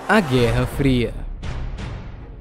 A Guerra Fria.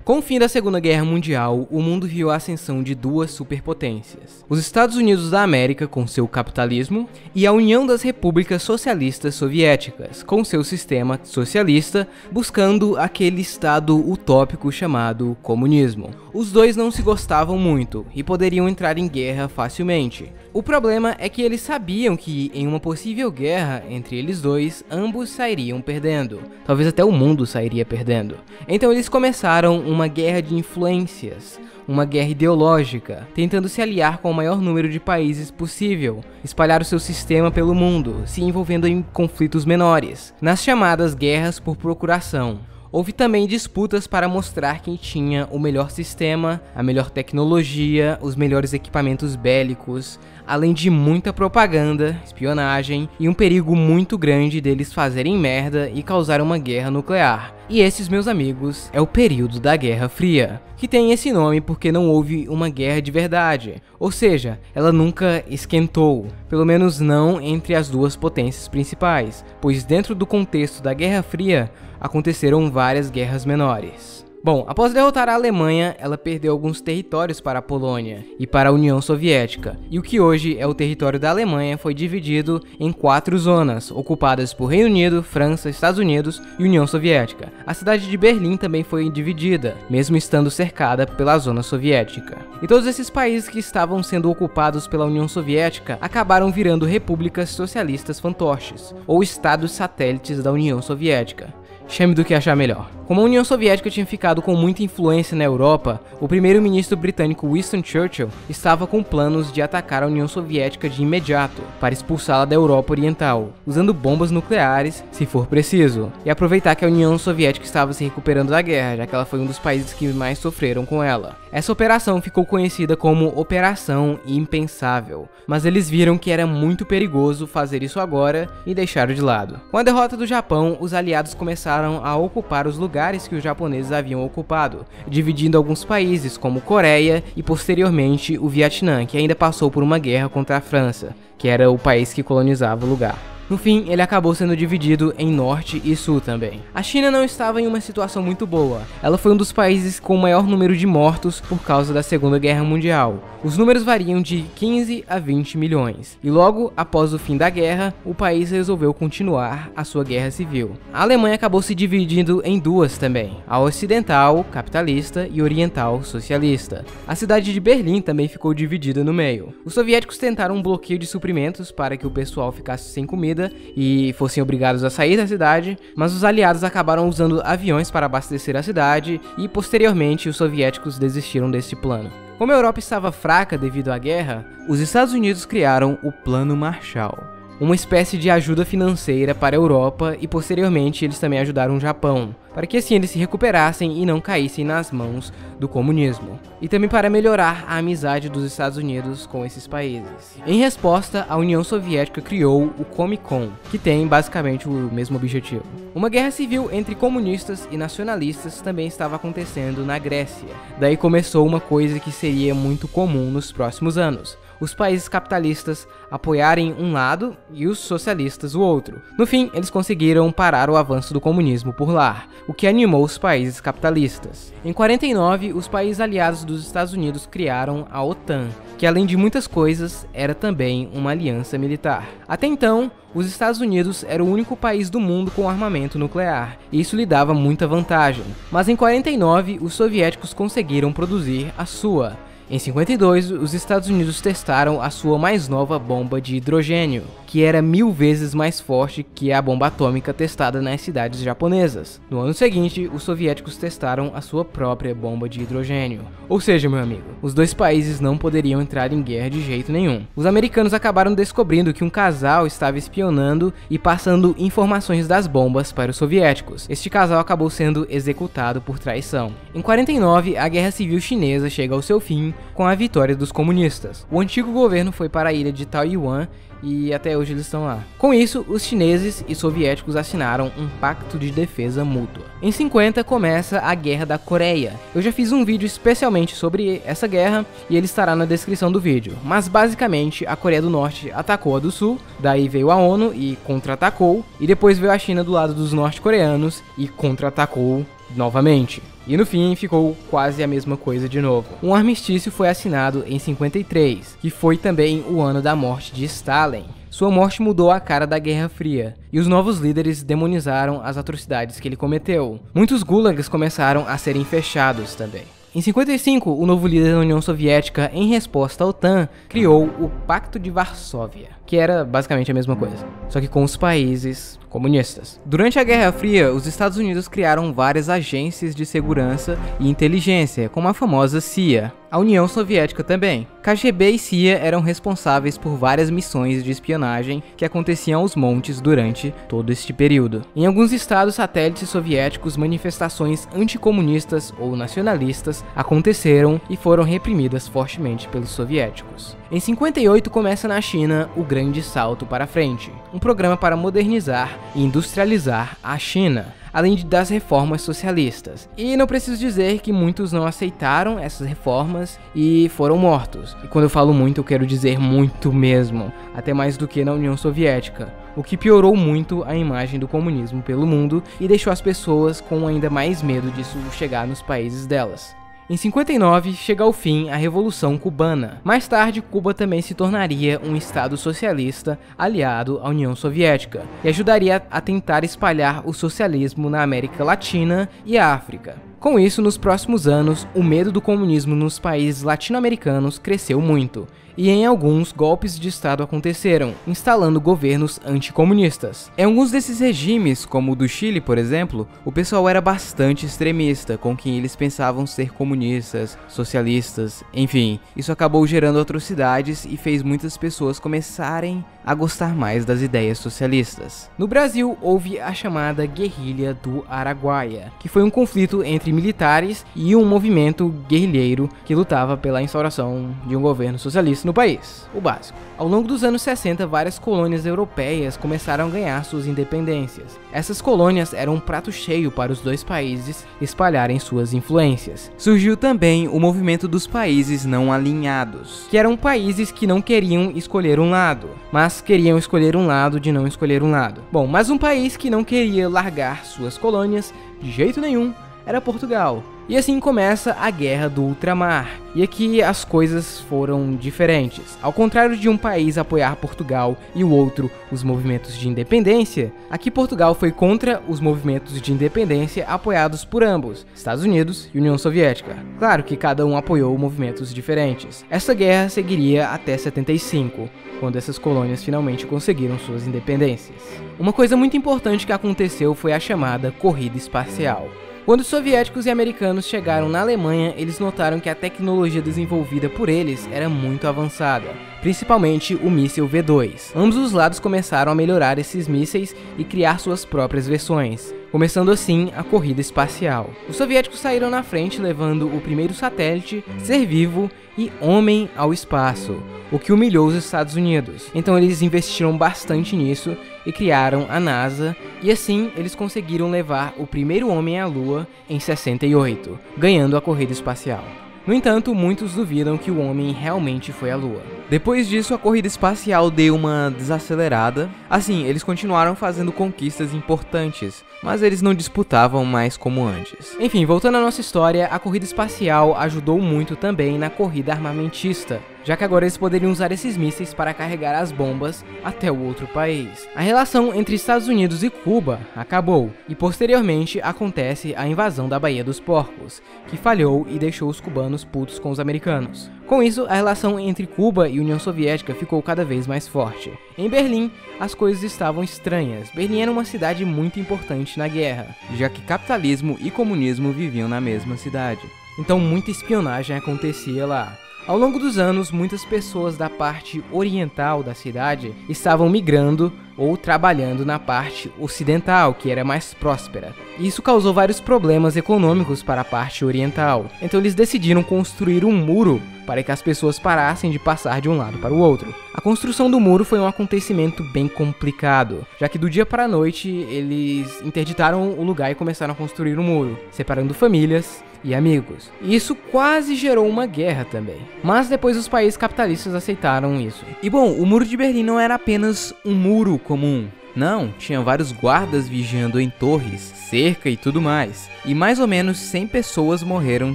Com o fim da Segunda Guerra Mundial, o mundo viu a ascensão de duas superpotências: os Estados Unidos da América, com seu capitalismo, e a União das Repúblicas Socialistas Soviéticas, com seu sistema socialista, buscando aquele estado utópico chamado comunismo. Os dois não se gostavam muito e poderiam entrar em guerra facilmente. O problema é que eles sabiam que, em uma possível guerra entre eles dois, ambos sairiam perdendo. Talvez até o mundo sairia perdendo. Então eles começaram uma guerra de influências, uma guerra ideológica, tentando se aliar com o maior número de países possível, espalhar o seu sistema pelo mundo, se envolvendo em conflitos menores, nas chamadas guerras por procuração. Houve também disputas para mostrar quem tinha o melhor sistema, a melhor tecnologia, os melhores equipamentos bélicos, além de muita propaganda, espionagem e um perigo muito grande deles fazerem merda e causar uma guerra nuclear. E esses, meus amigos, é o período da Guerra Fria, que tem esse nome porque não houve uma guerra de verdade, ou seja, ela nunca esquentou, pelo menos não entre as duas potências principais, pois dentro do contexto da Guerra Fria aconteceram várias guerras menores. Bom, após derrotar a Alemanha, ela perdeu alguns territórios para a Polônia e para a União Soviética, e o que hoje é o território da Alemanha foi dividido em 4 zonas, ocupadas por Reino Unido, França, Estados Unidos e União Soviética. A cidade de Berlim também foi dividida, mesmo estando cercada pela zona soviética. E todos esses países que estavam sendo ocupados pela União Soviética acabaram virando repúblicas socialistas fantoches, ou estados satélites da União Soviética. Chame do que achar melhor. Como a União Soviética tinha ficado com muita influência na Europa, o primeiro-ministro britânico Winston Churchill estava com planos de atacar a União Soviética de imediato, para expulsá-la da Europa Oriental, usando bombas nucleares, se for preciso, e aproveitar que a União Soviética estava se recuperando da guerra, já que ela foi um dos países que mais sofreram com ela. Essa operação ficou conhecida como Operação Impensável, mas eles viram que era muito perigoso fazer isso agora e deixaram de lado. Com a derrota do Japão, os aliados começaram a ocupar os lugares que os japoneses haviam ocupado, dividindo alguns países como Coreia e posteriormente o Vietnã, que ainda passou por uma guerra contra a França, que era o país que colonizava o lugar. No fim, ele acabou sendo dividido em norte e sul também. A China não estava em uma situação muito boa. Ela foi um dos países com o maior número de mortos por causa da Segunda Guerra Mundial. Os números variam de 15 a 20 milhões. E logo após o fim da guerra, o país resolveu continuar a sua guerra civil. A Alemanha acabou se dividindo em duas também: a ocidental, capitalista, e oriental, socialista. A cidade de Berlim também ficou dividida no meio. Os soviéticos tentaram um bloqueio de suprimentos para que o pessoal ficasse sem comida e fossem obrigados a sair da cidade, mas os aliados acabaram usando aviões para abastecer a cidade e posteriormente os soviéticos desistiram desse plano. Como a Europa estava fraca devido à guerra, os Estados Unidos criaram o Plano Marshall, uma espécie de ajuda financeira para a Europa, e posteriormente eles também ajudaram o Japão, para que assim eles se recuperassem e não caíssem nas mãos do comunismo, e também para melhorar a amizade dos Estados Unidos com esses países. Em resposta, a União Soviética criou o Comecon, que tem basicamente o mesmo objetivo. Uma guerra civil entre comunistas e nacionalistas também estava acontecendo na Grécia. Daí começou uma coisa que seria muito comum nos próximos anos: os países capitalistas apoiarem um lado e os socialistas o outro. No fim, eles conseguiram parar o avanço do comunismo por lá, o que animou os países capitalistas. Em 49, os países aliados dos Estados Unidos criaram a OTAN, que além de muitas coisas, era também uma aliança militar. Até então, os Estados Unidos era o único país do mundo com armamento nuclear, e isso lhe dava muita vantagem. Mas em 49, os soviéticos conseguiram produzir a sua. Em 52, os Estados Unidos testaram a sua mais nova bomba de hidrogênio, que era 1000 vezes mais forte que a bomba atômica testada nas cidades japonesas. No ano seguinte, os soviéticos testaram a sua própria bomba de hidrogênio. Ou seja, meu amigo, os dois países não poderiam entrar em guerra de jeito nenhum. Os americanos acabaram descobrindo que um casal estava espionando e passando informações das bombas para os soviéticos. Este casal acabou sendo executado por traição. Em 49, a Guerra Civil Chinesa chega ao seu fim com a vitória dos comunistas. O antigo governo foi para a ilha de Taiwan e até hoje eles estão lá. Com isso, os chineses e soviéticos assinaram um pacto de defesa mútua. Em 50 começa a Guerra da Coreia. Eu já fiz um vídeo especialmente sobre essa guerra e ele estará na descrição do vídeo. Mas basicamente a Coreia do Norte atacou a do Sul, daí veio a ONU e contra-atacou, e depois veio a China do lado dos norte-coreanos e contra-atacou novamente. E no fim ficou quase a mesma coisa de novo. Um armistício foi assinado em 53, que foi também o ano da morte de Stalin. Sua morte mudou a cara da Guerra Fria, e os novos líderes demonizaram as atrocidades que ele cometeu. Muitos gulags começaram a serem fechados também. Em 55, o novo líder da União Soviética, em resposta à OTAN, criou o Pacto de Varsóvia, que era basicamente a mesma coisa, só que com os países comunistas. Durante a Guerra Fria, os Estados Unidos criaram várias agências de segurança e inteligência, como a famosa CIA. A União Soviética também. KGB e CIA eram responsáveis por várias missões de espionagem que aconteciam aos montes durante todo este período. Em alguns estados satélites soviéticos, manifestações anticomunistas ou nacionalistas aconteceram e foram reprimidas fortemente pelos soviéticos. Em 58 começa na China o Grande Salto para Frente, um programa para modernizar e industrializar a China, além das reformas socialistas. E não preciso dizer que muitos não aceitaram essas reformas e foram mortos. E quando eu falo muito, eu quero dizer muito mesmo, até mais do que na União Soviética, o que piorou muito a imagem do comunismo pelo mundo e deixou as pessoas com ainda mais medo disso chegar nos países delas. Em 59, chega ao fim a Revolução Cubana. Mais tarde, Cuba também se tornaria um estado socialista aliado à União Soviética e ajudaria a tentar espalhar o socialismo na América Latina e África. Com isso, nos próximos anos, o medo do comunismo nos países latino-americanos cresceu muito, e em alguns golpes de estado aconteceram, instalando governos anticomunistas. Em alguns desses regimes, como o do Chile, por exemplo, o pessoal era bastante extremista, com quem eles pensavam ser comunistas, socialistas, enfim. Isso acabou gerando atrocidades e fez muitas pessoas começarem a gostar mais das ideias socialistas. No Brasil, houve a chamada Guerrilha do Araguaia, que foi um conflito entre militares e um movimento guerrilheiro que lutava pela instauração de um governo socialista no país, o básico. Ao longo dos anos 60, várias colônias europeias começaram a ganhar suas independências. Essas colônias eram um prato cheio para os dois países espalharem suas influências. Surgiu também o movimento dos países não alinhados, que eram países que não queriam escolher um lado, mas queriam escolher um lado de não escolher um lado. Bom, mas um país que não queria largar suas colônias de jeito nenhum era Portugal. E assim começa a Guerra do Ultramar, e aqui as coisas foram diferentes. Ao contrário de um país apoiar Portugal e o outro os movimentos de independência, aqui Portugal foi contra os movimentos de independência apoiados por ambos, Estados Unidos e União Soviética. Claro que cada um apoiou movimentos diferentes. Essa guerra seguiria até 75, quando essas colônias finalmente conseguiram suas independências. Uma coisa muito importante que aconteceu foi a chamada Corrida Espacial. Quando os soviéticos e americanos chegaram na Alemanha, eles notaram que a tecnologia desenvolvida por eles era muito avançada, principalmente o míssil V2. Ambos os lados começaram a melhorar esses mísseis e criar suas próprias versões, começando assim a corrida espacial. Os soviéticos saíram na frente levando o primeiro satélite, ser vivo e homem ao espaço, o que humilhou os Estados Unidos. Então eles investiram bastante nisso e criaram a NASA, e assim eles conseguiram levar o primeiro homem à Lua em 68, ganhando a corrida espacial. No entanto, muitos duvidam que o homem realmente foi à Lua. Depois disso, a corrida espacial deu uma desacelerada. Assim, eles continuaram fazendo conquistas importantes, mas eles não disputavam mais como antes. Enfim, voltando à nossa história, a corrida espacial ajudou muito também na corrida armamentista, já que agora eles poderiam usar esses mísseis para carregar as bombas até o outro país. A relação entre Estados Unidos e Cuba acabou, e posteriormente acontece a invasão da Baía dos Porcos, que falhou e deixou os cubanos putos com os americanos. Com isso, a relação entre Cuba e União Soviética ficou cada vez mais forte. Em Berlim, as coisas estavam estranhas. Berlim era uma cidade muito importante na guerra, já que capitalismo e comunismo viviam na mesma cidade. Então muita espionagem acontecia lá. Ao longo dos anos, muitas pessoas da parte oriental da cidade estavam migrando ou trabalhando na parte ocidental, que era mais próspera. E isso causou vários problemas econômicos para a parte oriental. Então eles decidiram construir um muro para que as pessoas parassem de passar de um lado para o outro. A construção do muro foi um acontecimento bem complicado, já que do dia para a noite eles interditaram o lugar e começaram a construir um muro, separando famílias e amigos. E isso quase gerou uma guerra também. Mas depois os países capitalistas aceitaram isso. E bom, o Muro de Berlim não era apenas um muro comum. Não, tinha vários guardas vigiando em torres, cerca e tudo mais. E mais ou menos 100 pessoas morreram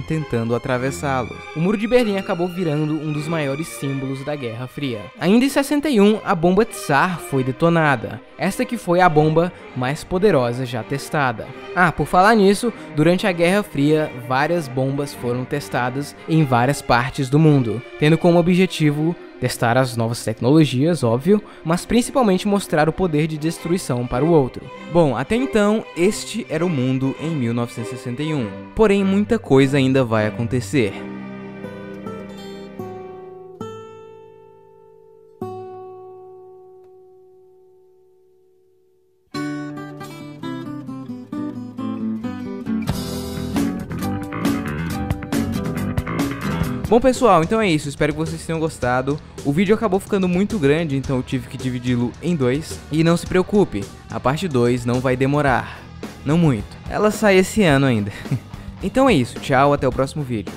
tentando atravessá-lo. O Muro de Berlim acabou virando um dos maiores símbolos da Guerra Fria. Ainda em 61, a bomba Tsar foi detonada. Esta que foi a bomba mais poderosa já testada. Ah, por falar nisso, durante a Guerra Fria, várias bombas foram testadas em várias partes do mundo, tendo como objetivo testar as novas tecnologias, óbvio, mas principalmente mostrar o poder de destruição para o outro. Bom, até então, este era o mundo em 1961. Porém, muita coisa ainda vai acontecer. Bom pessoal, então é isso, espero que vocês tenham gostado. O vídeo acabou ficando muito grande, então eu tive que dividi-lo em dois. E não se preocupe, a parte 2 não vai demorar, não muito. Ela sai esse ano ainda. Então é isso, tchau, até o próximo vídeo.